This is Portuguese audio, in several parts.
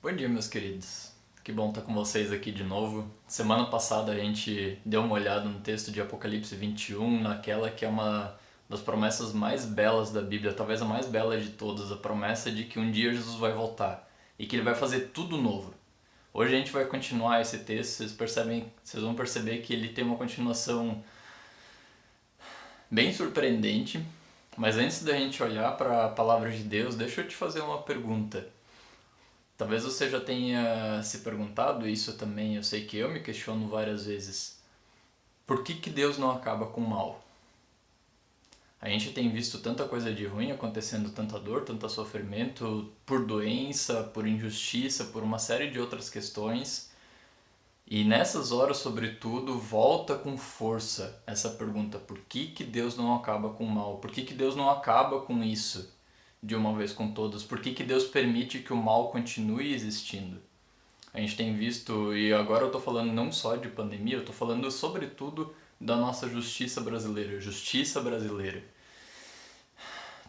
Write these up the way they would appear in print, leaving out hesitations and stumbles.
Bom dia, meus queridos. Que bom estar com vocês aqui de novo. Semana passada a gente deu uma olhada no texto de Apocalipse 21, naquela que é uma das promessas mais belas da Bíblia, talvez a mais bela de todas, a promessa de que um dia Jesus vai voltar e que ele vai fazer tudo novo. Hoje a gente vai continuar esse texto, vocês vão perceber que ele tem uma continuação bem surpreendente, mas antes da gente olhar para a palavra de Deus, deixa eu te fazer uma pergunta. Talvez você já tenha se perguntado isso também, eu sei que eu me questiono várias vezes. Por que Deus não acaba com o mal? A gente tem visto tanta coisa de ruim acontecendo, tanta dor, tanto sofrimento, por doença, por injustiça, por uma série de outras questões. E nessas horas, sobretudo, volta com força essa pergunta: por que Deus não acaba com o mal? Por que Deus não acaba com isso de uma vez com todas? Por que Deus permite que o mal continue existindo? A gente tem visto, e agora eu estou falando não só de pandemia, eu estou falando sobretudo da nossa justiça brasileira. Justiça brasileira.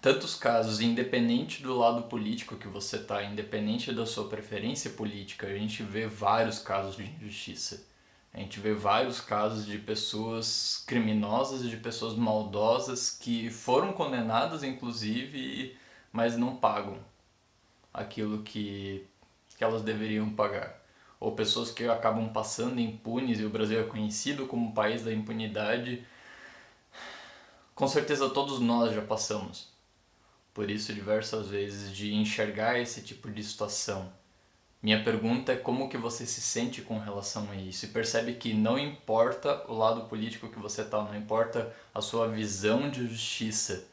Tantos casos, independente do lado político que você está, independente da sua preferência política, a gente vê vários casos de injustiça. A gente vê vários casos de pessoas criminosas, de pessoas maldosas que foram condenadas, inclusive, mas não pagam aquilo que elas deveriam pagar. Ou pessoas que acabam passando impunes, e o Brasil é conhecido como o país da impunidade. Com certeza todos nós já passamos por isso diversas vezes, de enxergar esse tipo de situação. Minha pergunta é como que você se sente com relação a isso, e percebe que não importa o lado político que você está, não importa a sua visão de justiça.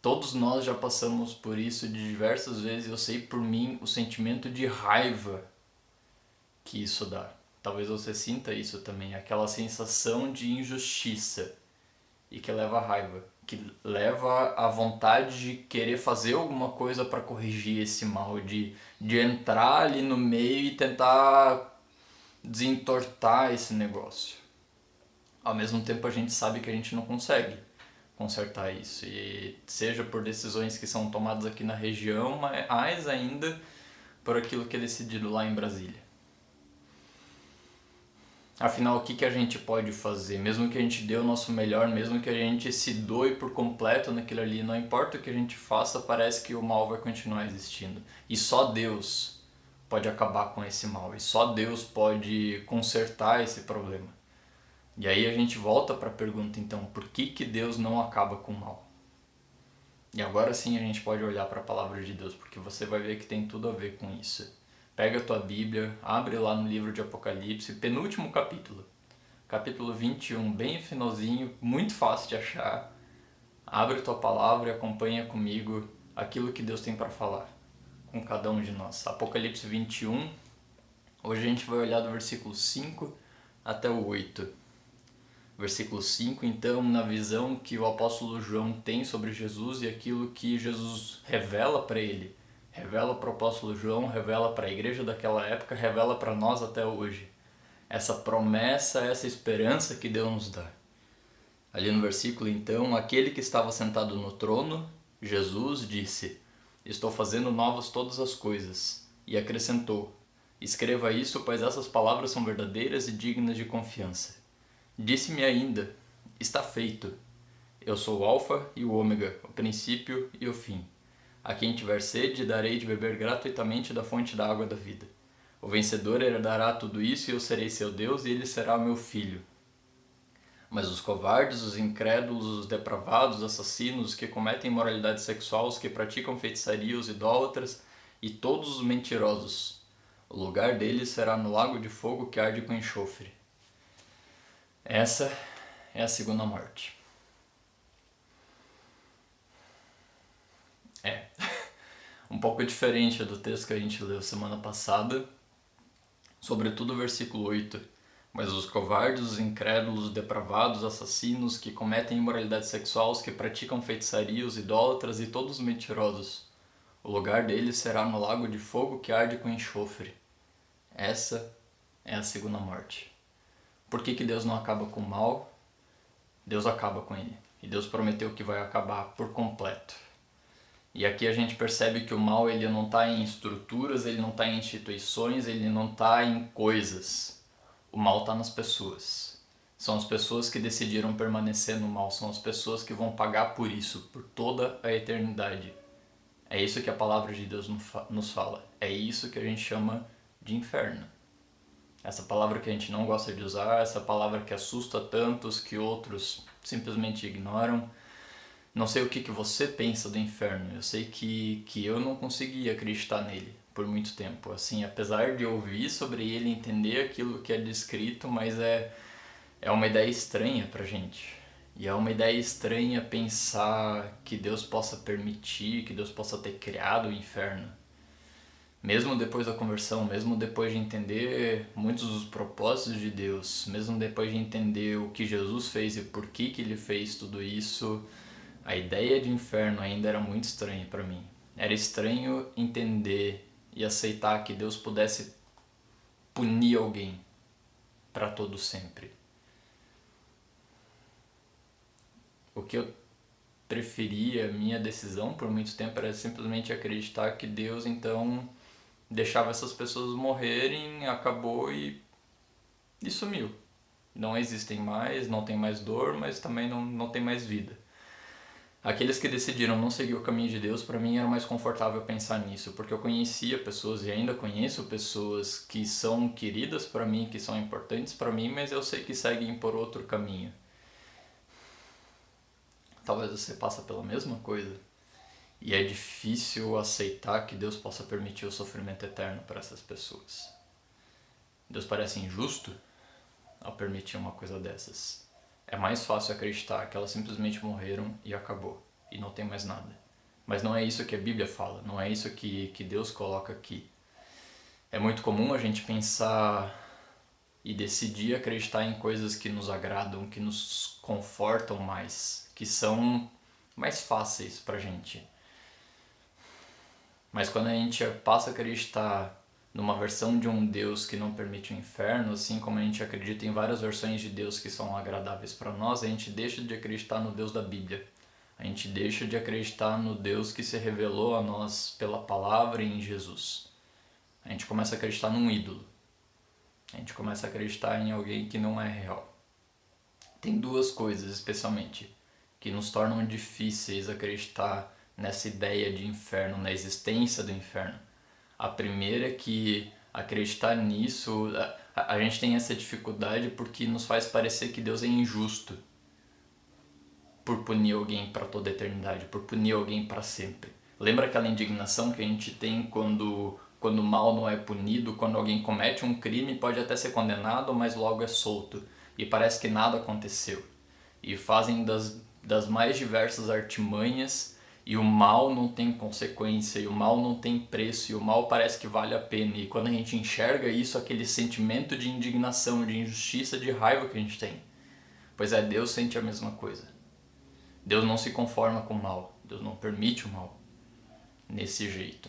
Todos nós já passamos por isso de diversas vezes. Eu sei por mim o sentimento de raiva que isso dá. Talvez você sinta isso também, aquela sensação de injustiça e que leva a raiva, que leva a vontade de querer fazer alguma coisa para corrigir esse mal, de entrar ali no meio e tentar desentortar esse negócio. Ao mesmo tempo a gente sabe que a gente não consegue consertar isso, e seja por decisões que são tomadas aqui na região, mas mais ainda por aquilo que é decidido lá em Brasília. Afinal, o que a gente pode fazer? Mesmo que a gente dê o nosso melhor, mesmo que a gente se doe por completo naquilo ali, não importa o que a gente faça, parece que o mal vai continuar existindo. E só Deus pode acabar com esse mal, e só Deus pode consertar esse problema. E aí a gente volta para a pergunta, então, por que Deus não acaba com o mal? E agora sim a gente pode olhar para a palavra de Deus, porque você vai ver que tem tudo a ver com isso. Pega a tua Bíblia, abre lá no livro de Apocalipse, penúltimo capítulo. Capítulo 21, bem finalzinho, muito fácil de achar. Abre a tua palavra e acompanha comigo aquilo que Deus tem para falar com cada um de nós. Apocalipse 21, hoje a gente vai olhar do versículo 5 até o 8. Versículo 5, então, na visão que o apóstolo João tem sobre Jesus e aquilo que Jesus revela para ele. Revela para o apóstolo João, revela para a igreja daquela época, revela para nós até hoje. Essa promessa, essa esperança que Deus nos dá. Ali no versículo, então, aquele que estava sentado no trono, Jesus, disse: estou fazendo novas todas as coisas. E acrescentou: escreva isso, pois essas palavras são verdadeiras e dignas de confiança. Disse-me ainda: está feito. Eu sou o Alfa e o Ômega, o princípio e o fim. A quem tiver sede, darei de beber gratuitamente da fonte da água da vida. O vencedor herdará tudo isso e eu serei seu Deus e ele será meu filho. Mas os covardes, os incrédulos, os depravados, os assassinos, os que cometem imoralidade sexual, os que praticam feitiçaria, os idólatras e todos os mentirosos, o lugar deles será no lago de fogo que arde com enxofre. Essa é a segunda morte. Um pouco diferente do texto que a gente leu semana passada, sobretudo o versículo 8. Mas os covardes, os incrédulos, os depravados, os assassinos, que cometem imoralidade sexual, os que praticam feitiçaria, os idólatras e todos os mentirosos, o lugar deles será no lago de fogo que arde com enxofre. Essa é a segunda morte. Por que Deus não acaba com o mal? Deus acaba com ele. E Deus prometeu que vai acabar por completo. E aqui a gente percebe que o mal ele não está em estruturas, ele não está em instituições, ele não está em coisas. O mal está nas pessoas. São as pessoas que decidiram permanecer no mal, são as pessoas que vão pagar por isso, por toda a eternidade. É isso que a palavra de Deus nos fala. É isso que a gente chama de inferno. Essa palavra que a gente não gosta de usar, essa palavra que assusta tantos que outros simplesmente ignoram. Não sei o que você pensa do inferno. Eu sei que eu não conseguia acreditar nele por muito tempo. Assim, apesar de ouvir sobre ele, entender aquilo que é descrito, mas é uma ideia estranha pra gente. E é uma ideia estranha pensar que Deus possa permitir, que Deus possa ter criado o inferno. Mesmo depois da conversão, mesmo depois de entender muitos dos propósitos de Deus, mesmo depois de entender o que Jesus fez e por que ele fez tudo isso, a ideia de inferno ainda era muito estranha para mim. Era estranho entender e aceitar que Deus pudesse punir alguém para todo sempre. O que eu preferia, minha decisão por muito tempo era simplesmente acreditar que Deus então deixava essas pessoas morrerem, acabou e sumiu. Não existem mais, não tem mais dor, mas também não tem mais vida. Aqueles que decidiram não seguir o caminho de Deus, para mim era mais confortável pensar nisso, porque eu conhecia pessoas e ainda conheço pessoas que são queridas para mim, que são importantes para mim, mas eu sei que seguem por outro caminho. Talvez você passe pela mesma coisa. E é difícil aceitar que Deus possa permitir o sofrimento eterno para essas pessoas. Deus parece injusto ao permitir uma coisa dessas. É mais fácil acreditar que elas simplesmente morreram e acabou, e não tem mais nada. Mas não é isso que a Bíblia fala, não é isso que Deus coloca aqui. É muito comum a gente pensar e decidir acreditar em coisas que nos agradam, que nos confortam mais, que são mais fáceis pra gente. Mas quando a gente passa a acreditar numa versão de um Deus que não permite o inferno, assim como a gente acredita em várias versões de Deus que são agradáveis para nós, a gente deixa de acreditar no Deus da Bíblia. A gente deixa de acreditar no Deus que se revelou a nós pela palavra e em Jesus. A gente começa a acreditar num ídolo. A gente começa a acreditar em alguém que não é real. Tem duas coisas, especialmente, que nos tornam difíceis acreditar nessa ideia de inferno, na existência do inferno. A primeira é que acreditar nisso, a gente tem essa dificuldade porque nos faz parecer que Deus é injusto por punir alguém para toda a eternidade, por punir alguém para sempre. Lembra aquela indignação que a gente tem quando o mal não é punido, quando alguém comete um crime, pode até ser condenado, mas logo é solto e parece que nada aconteceu. E fazem das mais diversas artimanhas e o mal não tem consequência, e o mal não tem preço, e o mal parece que vale a pena. E quando a gente enxerga isso, aquele sentimento de indignação, de injustiça, de raiva que a gente tem. Pois é, Deus sente a mesma coisa. Deus não se conforma com o mal, Deus não permite o mal nesse jeito.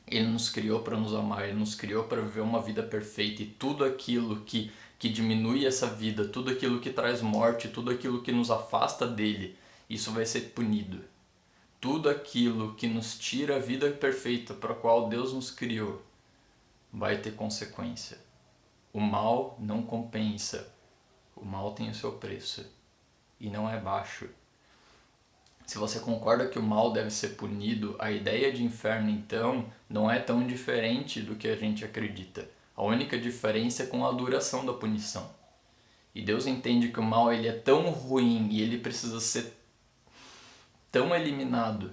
Ele nos criou para nos amar, Ele nos criou para viver uma vida perfeita, e tudo aquilo que diminui essa vida, tudo aquilo que traz morte, tudo aquilo que nos afasta dele, isso vai ser punido. Tudo aquilo que nos tira a vida perfeita para a qual Deus nos criou vai ter consequência. O mal não compensa, o mal tem o seu preço e não é baixo. Se você concorda que o mal deve ser punido, a ideia de inferno então não é tão diferente do que a gente acredita. A única diferença é com a duração da punição. E Deus entende que o mal ele é tão ruim e ele precisa ser tão eliminado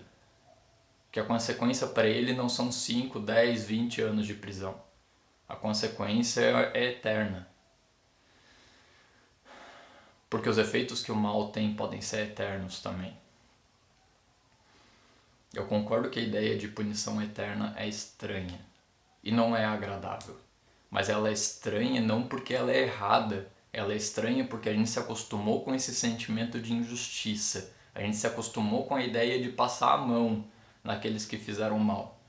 que a consequência para ele não são 5, 10, 20 anos de prisão. A consequência é eterna. Porque os efeitos que o mal tem podem ser eternos também. Eu concordo que a ideia de punição eterna é estranha e não é agradável. Mas ela é estranha não porque ela é errada, ela é estranha porque a gente se acostumou com esse sentimento de injustiça. A gente se acostumou com a ideia de passar a mão naqueles que fizeram mal.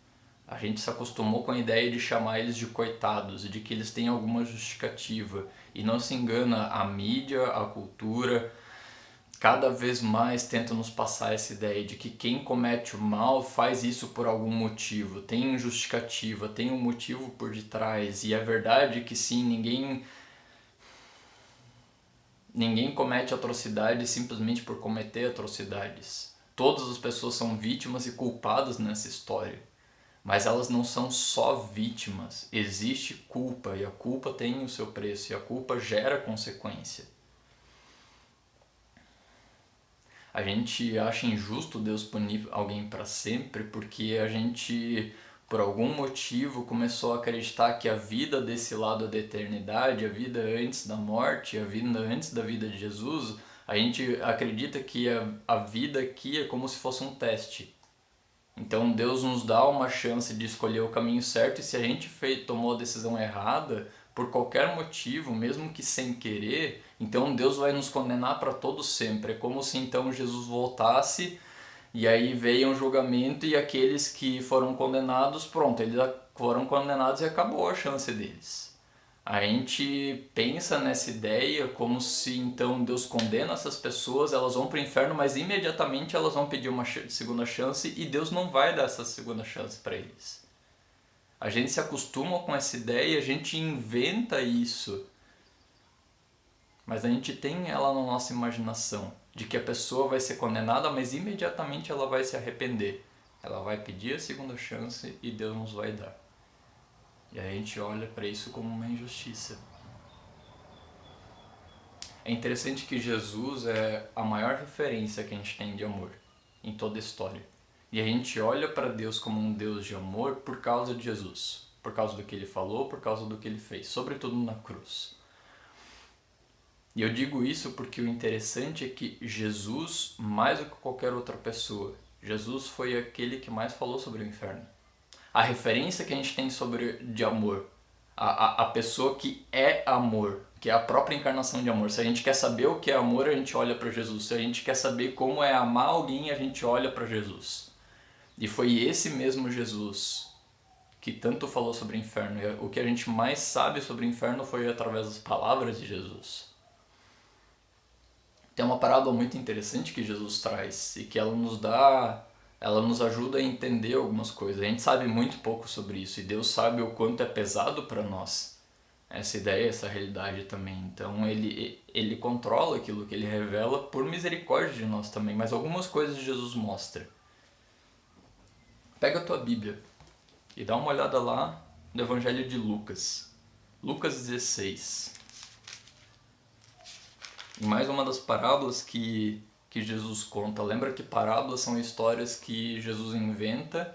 A gente se acostumou com a ideia de chamar eles de coitados e de que eles têm alguma justificativa. E não se engana, a mídia, a cultura, cada vez mais tenta nos passar essa ideia de que quem comete o mal faz isso por algum motivo, tem uma justificativa, tem um motivo por detrás. E é verdade que sim, ninguém comete atrocidades simplesmente por cometer atrocidades. Todas as pessoas são vítimas e culpadas nessa história. Mas elas não são só vítimas. Existe culpa e a culpa tem o seu preço e a culpa gera consequência. A gente acha injusto Deus punir alguém para sempre porque a gente, por algum motivo, começou a acreditar que a vida desse lado da eternidade, a vida antes da morte, a vida antes da vida de Jesus, a gente acredita que a vida aqui é como se fosse um teste. Então Deus nos dá uma chance de escolher o caminho certo e se a gente tomou a decisão errada, por qualquer motivo, mesmo que sem querer, então Deus vai nos condenar para todo sempre. É como se então Jesus voltasse e aí veio um julgamento e aqueles que foram condenados, pronto, eles foram condenados e acabou a chance deles. A gente pensa nessa ideia como se então Deus condena essas pessoas, elas vão para o inferno, mas imediatamente elas vão pedir uma segunda chance e Deus não vai dar essa segunda chance para eles. A gente se acostuma com essa ideia, a gente inventa isso, mas a gente tem ela na nossa imaginação, de que a pessoa vai ser condenada, mas imediatamente ela vai se arrepender. Ela vai pedir a segunda chance e Deus nos vai dar. E a gente olha para isso como uma injustiça. É interessante que Jesus é a maior referência que a gente tem de amor em toda a história. E a gente olha para Deus como um Deus de amor por causa de Jesus. Por causa do que ele falou, por causa do que ele fez. Sobretudo na cruz. E eu digo isso porque o interessante é que Jesus, mais do que qualquer outra pessoa, Jesus foi aquele que mais falou sobre o inferno. A referência que a gente tem de amor, a pessoa que é amor, que é a própria encarnação de amor. Se a gente quer saber o que é amor, a gente olha para Jesus. Se a gente quer saber como é amar alguém, a gente olha para Jesus. E foi esse mesmo Jesus que tanto falou sobre o inferno. E o que a gente mais sabe sobre o inferno foi através das palavras de Jesus. Tem uma parábola muito interessante que Jesus traz e que ela nos ajuda a entender algumas coisas. A gente sabe muito pouco sobre isso e Deus sabe o quanto é pesado para nós essa ideia, essa realidade também. Então ele controla aquilo que ele revela por misericórdia de nós também, mas algumas coisas Jesus mostra. Pega a tua Bíblia e dá uma olhada lá no Evangelho de Lucas. Lucas 16. E mais uma das parábolas que Jesus conta. Lembra que parábolas são histórias que Jesus inventa,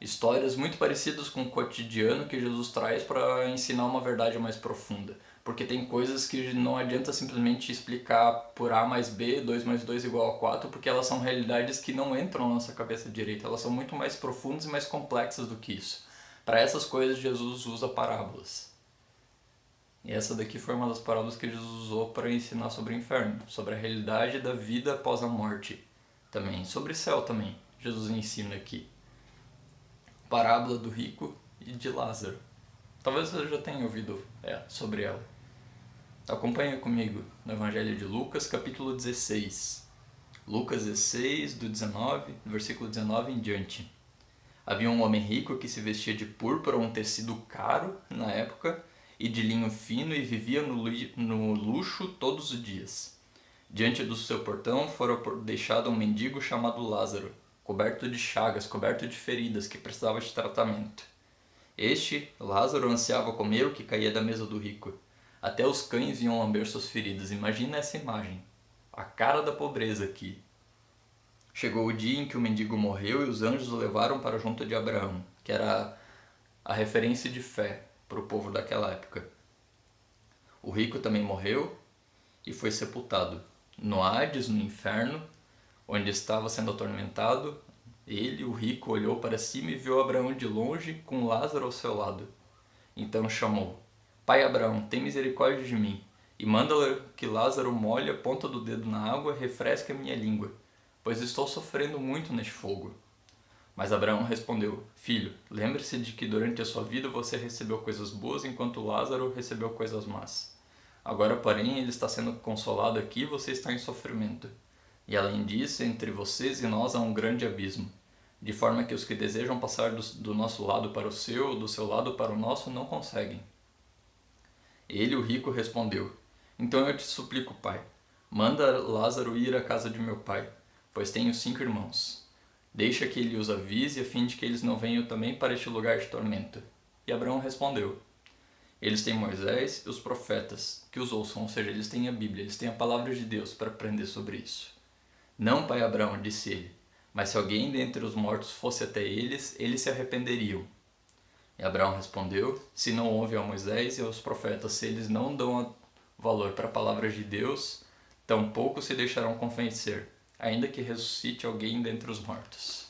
histórias muito parecidas com o cotidiano que Jesus traz para ensinar uma verdade mais profunda. Porque tem coisas que não adianta simplesmente explicar por A mais B, 2 mais 2 igual a 4, porque elas são realidades que não entram na nossa cabeça direita. Elas são muito mais profundas e mais complexas do que isso. Para essas coisas, Jesus usa parábolas. E essa daqui foi uma das parábolas que Jesus usou para ensinar sobre o inferno, sobre a realidade da vida após a morte também, sobre o céu também. Jesus ensina aqui. Parábola do rico e de Lázaro. Talvez você já tenha ouvido sobre ela. Acompanha comigo no Evangelho de Lucas, capítulo 16. Lucas 16, do versículo 19 em diante. Havia um homem rico que se vestia de púrpura, um tecido caro na época, e de linho fino, e vivia no luxo todos os dias. Diante do seu portão fora deixado um mendigo chamado Lázaro, coberto de chagas, coberto de feridas, que precisava de tratamento. Lázaro, ansiava comer o que caía da mesa do rico. Até os cães vinham lamber suas feridas. Imagina essa imagem. A cara da pobreza aqui. Chegou o dia em que o mendigo morreu e os anjos o levaram para junto de Abraão, que era a referência de fé para o povo daquela época. O rico também morreu e foi sepultado. No Hades, no inferno, onde estava sendo atormentado, ele, o rico, olhou para cima e viu Abraão de longe com Lázaro ao seu lado. Então chamou: Pai Abraão, tem misericórdia de mim, e manda que Lázaro molhe a ponta do dedo na água e refresque a minha língua, pois estou sofrendo muito neste fogo. Mas Abraão respondeu: Filho, lembre-se de que durante a sua vida você recebeu coisas boas, enquanto Lázaro recebeu coisas más. Agora, porém, ele está sendo consolado aqui e você está em sofrimento. E além disso, entre vocês e nós há um grande abismo, de forma que os que desejam passar do nosso lado para o seu, do seu lado para o nosso, não conseguem. Ele, o rico, respondeu: Então eu te suplico, pai, manda Lázaro ir à casa de meu pai, pois tenho 5 irmãos. Deixa que ele os avise, a fim de que eles não venham também para este lugar de tormento. E Abraão respondeu: Eles têm Moisés e os profetas, que os ouçam, ou seja, eles têm a Bíblia, eles têm a palavra de Deus para aprender sobre isso. Não, pai Abraão, disse ele, mas se alguém dentre os mortos fosse até eles, eles se arrependeriam. E Abraão respondeu: Se não ouve a Moisés e aos profetas, se eles não dão valor para a palavra de Deus, tampouco se deixarão convencer, ainda que ressuscite alguém dentre os mortos.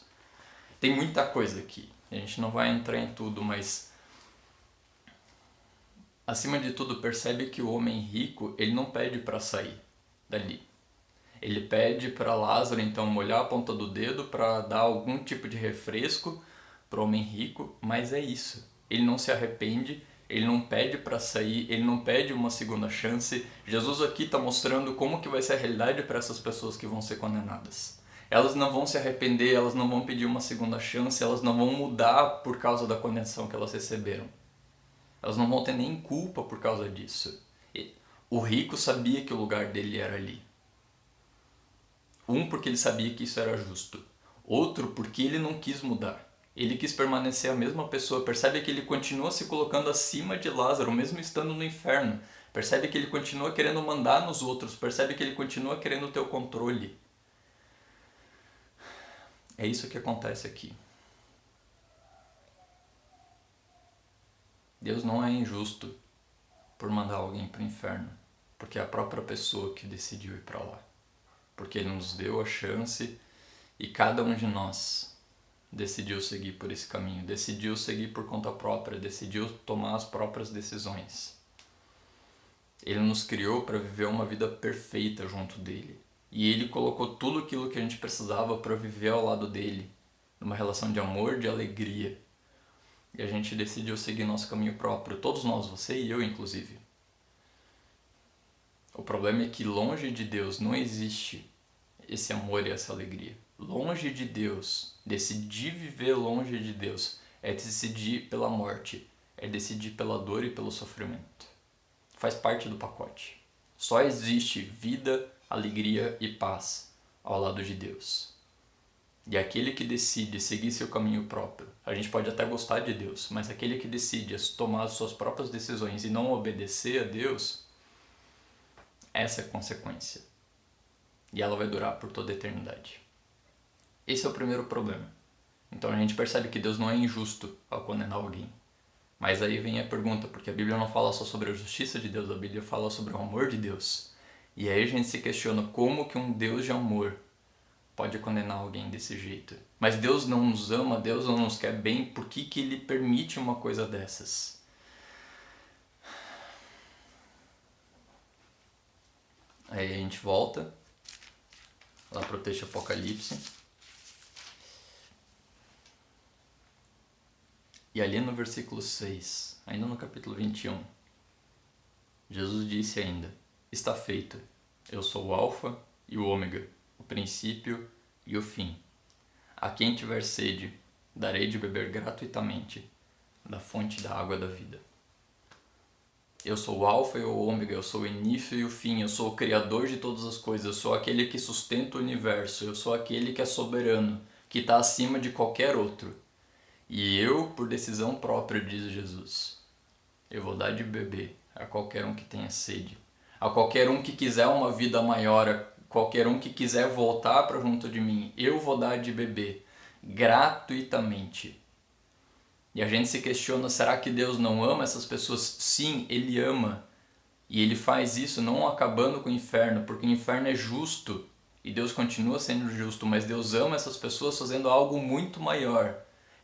Tem muita coisa aqui, a gente não vai entrar em tudo, mas acima de tudo percebe que o homem rico, ele não pede para sair dali. Ele pede para Lázaro então molhar a ponta do dedo para dar algum tipo de refresco para o homem rico, mas é isso. Ele não se arrepende, ele não pede para sair, ele não pede uma segunda chance. Jesus aqui está mostrando como que vai ser a realidade para essas pessoas que vão ser condenadas. Elas não vão se arrepender, elas não vão pedir uma segunda chance, elas não vão mudar por causa da condenação que elas receberam. Elas não vão ter nem culpa por causa disso. O rico sabia que o lugar dele era ali. Porque ele sabia que isso era justo. Outro, porque ele não quis mudar. Ele quis permanecer a mesma pessoa. Percebe que ele continua se colocando acima de Lázaro, mesmo estando no inferno. Percebe que ele continua querendo mandar nos outros. Percebe que ele continua querendo ter o controle. É isso que acontece aqui. Deus não é injusto por mandar alguém para o inferno, porque é a própria pessoa que decidiu ir para lá. Porque Ele nos deu a chance e cada um de nós decidiu seguir por esse caminho, decidiu seguir por conta própria, decidiu tomar as próprias decisões. Ele nos criou para viver uma vida perfeita junto dele. E Ele colocou tudo aquilo que a gente precisava para viver ao lado dele, numa relação de amor, de alegria. E a gente decidiu seguir nosso caminho próprio, todos nós, você e eu inclusive. O problema é que longe de Deus não existe esse amor e essa alegria. Longe de Deus, decidir viver longe de Deus é decidir pela morte, é decidir pela dor e pelo sofrimento. Faz parte do pacote. Só existe vida, alegria e paz ao lado de Deus. E aquele que decide seguir seu caminho próprio, a gente pode até gostar de Deus, mas aquele que decide tomar as suas próprias decisões e não obedecer a Deus, essa é a consequência. E ela vai durar por toda a eternidade. Esse é o primeiro problema. Então a gente percebe que Deus não é injusto ao condenar alguém. Mas aí vem a pergunta, porque a Bíblia não fala só sobre a justiça de Deus, a Bíblia fala sobre o amor de Deus. E aí a gente se questiona como que um Deus de amor pode condenar alguém desse jeito. Mas Deus não nos ama, Deus não nos quer bem, por que Ele permite uma coisa dessas? Aí a gente volta lá para o texto Apocalipse. E ali no versículo 6, ainda no capítulo 21, Jesus disse ainda: Está feito, eu sou o Alfa e o Ômega, o princípio e o fim. A quem tiver sede, darei de beber gratuitamente da fonte da água da vida. Eu sou o Alfa e o Ômega, eu sou o início e o fim, eu sou o Criador de todas as coisas, eu sou aquele que sustenta o universo, eu sou aquele que é soberano, que está acima de qualquer outro. E eu, por decisão própria, diz Jesus, eu vou dar de beber a qualquer um que tenha sede, a qualquer um que quiser uma vida maior, a qualquer um que quiser voltar para junto de mim, eu vou dar de beber gratuitamente. E a gente se questiona, será que Deus não ama essas pessoas? Sim, Ele ama. E Ele faz isso não acabando com o inferno, porque o inferno é justo e Deus continua sendo justo, mas Deus ama essas pessoas fazendo algo muito maior,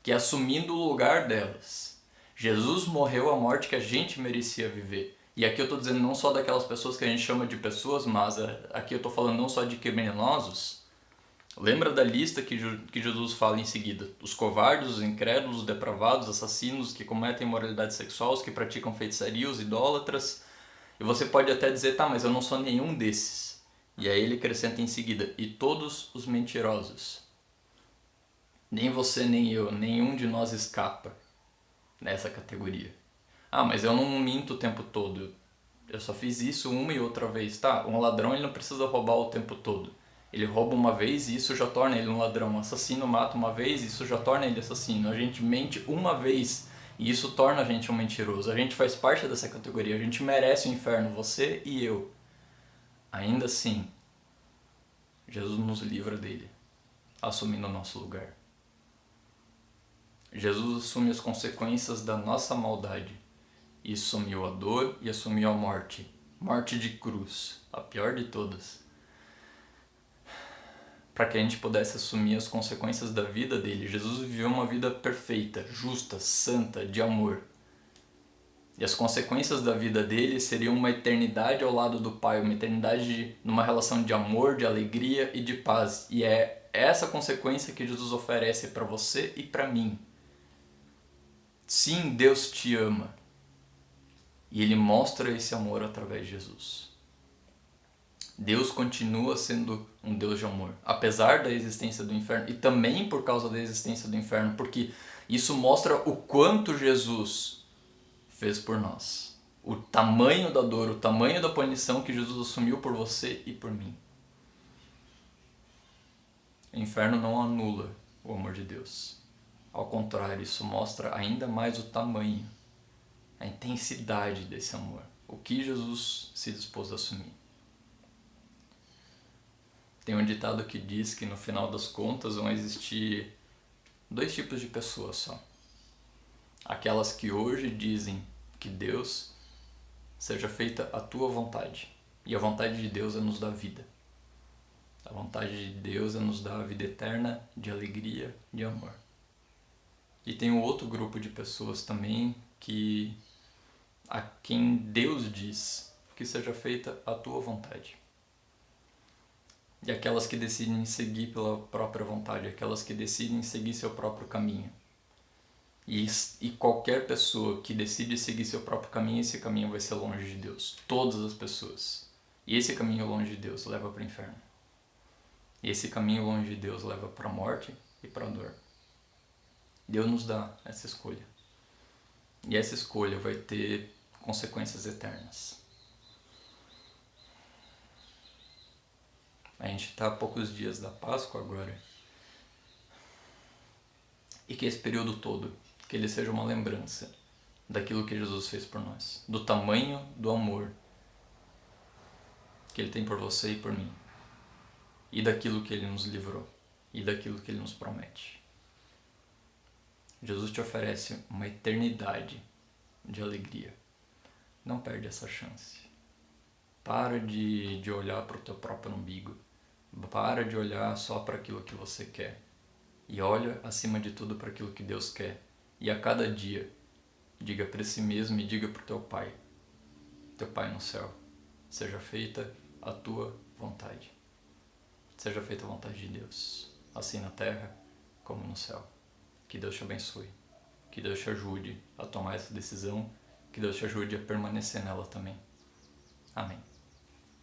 que é assumindo o lugar delas. Jesus morreu a morte que a gente merecia viver. E aqui eu estou dizendo não só daquelas pessoas que a gente chama de pessoas, mas aqui eu estou falando não só de criminosos. Lembra da lista que Jesus fala em seguida? Os covardes, os incrédulos, os depravados, assassinos, que cometem imoralidade sexual, os que praticam feitiçaria, os idólatras. E você pode até dizer, tá, mas eu não sou nenhum desses. E aí ele acrescenta em seguida, e todos os mentirosos. Nem você, nem eu, nenhum de nós escapa nessa categoria. Ah, mas eu não minto o tempo todo. Eu só fiz isso uma e outra vez. Tá, um ladrão ele não precisa roubar o tempo todo. Ele rouba uma vez e isso já torna ele um ladrão. Um assassino mata uma vez e isso já torna ele assassino. A gente mente uma vez e isso torna a gente um mentiroso. A gente faz parte dessa categoria. A gente merece o inferno, você e eu. Ainda assim, Jesus nos livra dele, assumindo o nosso lugar. Jesus assume as consequências da nossa maldade e assumiu a dor e assumiu a morte. Morte de cruz, a pior de todas. Para que a gente pudesse assumir as consequências da vida dele. Jesus viveu uma vida perfeita, justa, santa, de amor. E as consequências da vida dele seriam uma eternidade ao lado do Pai, uma eternidade numa relação de amor, de alegria e de paz. E é essa consequência que Jesus oferece para você e para mim. Sim, Deus te ama. E Ele mostra esse amor através de Jesus. Deus continua sendo um Deus de amor, apesar da existência do inferno e também por causa da existência do inferno, porque isso mostra o quanto Jesus fez por nós. O tamanho da dor, o tamanho da punição que Jesus assumiu por você e por mim. O inferno não anula o amor de Deus. Ao contrário, isso mostra ainda mais o tamanho, a intensidade desse amor. O que Jesus se dispôs a assumir. Tem um ditado que diz que no final das contas vão existir dois tipos de pessoas só. Aquelas que hoje dizem que Deus seja feita a tua vontade. E a vontade de Deus é nos dar vida. A vontade de Deus é nos dar a vida eterna de alegria, de amor. E tem um outro grupo de pessoas também que a quem Deus diz que seja feita a tua vontade. E aquelas que decidem seguir pela própria vontade, aquelas que decidem seguir seu próprio caminho. E qualquer pessoa que decide seguir seu próprio caminho, esse caminho vai ser longe de Deus. Todas as pessoas. E esse caminho longe de Deus leva para o inferno. E esse caminho longe de Deus leva para a morte e para a dor. Deus nos dá essa escolha. E essa escolha vai ter consequências eternas. A gente está a poucos dias da Páscoa agora. E que esse período todo, que ele seja uma lembrança daquilo que Jesus fez por nós. Do tamanho do amor que ele tem por você e por mim. E daquilo que ele nos livrou. E daquilo que ele nos promete. Jesus te oferece uma eternidade de alegria. Não perde essa chance. Para de olhar para o teu próprio umbigo. Para de olhar só para aquilo que você quer. E olha, acima de tudo, para aquilo que Deus quer. E a cada dia, diga para si mesmo e diga para o teu Pai no céu, seja feita a tua vontade. Seja feita a vontade de Deus, assim na terra como no céu. Que Deus te abençoe. Que Deus te ajude a tomar essa decisão. Que Deus te ajude a permanecer nela também. Amém.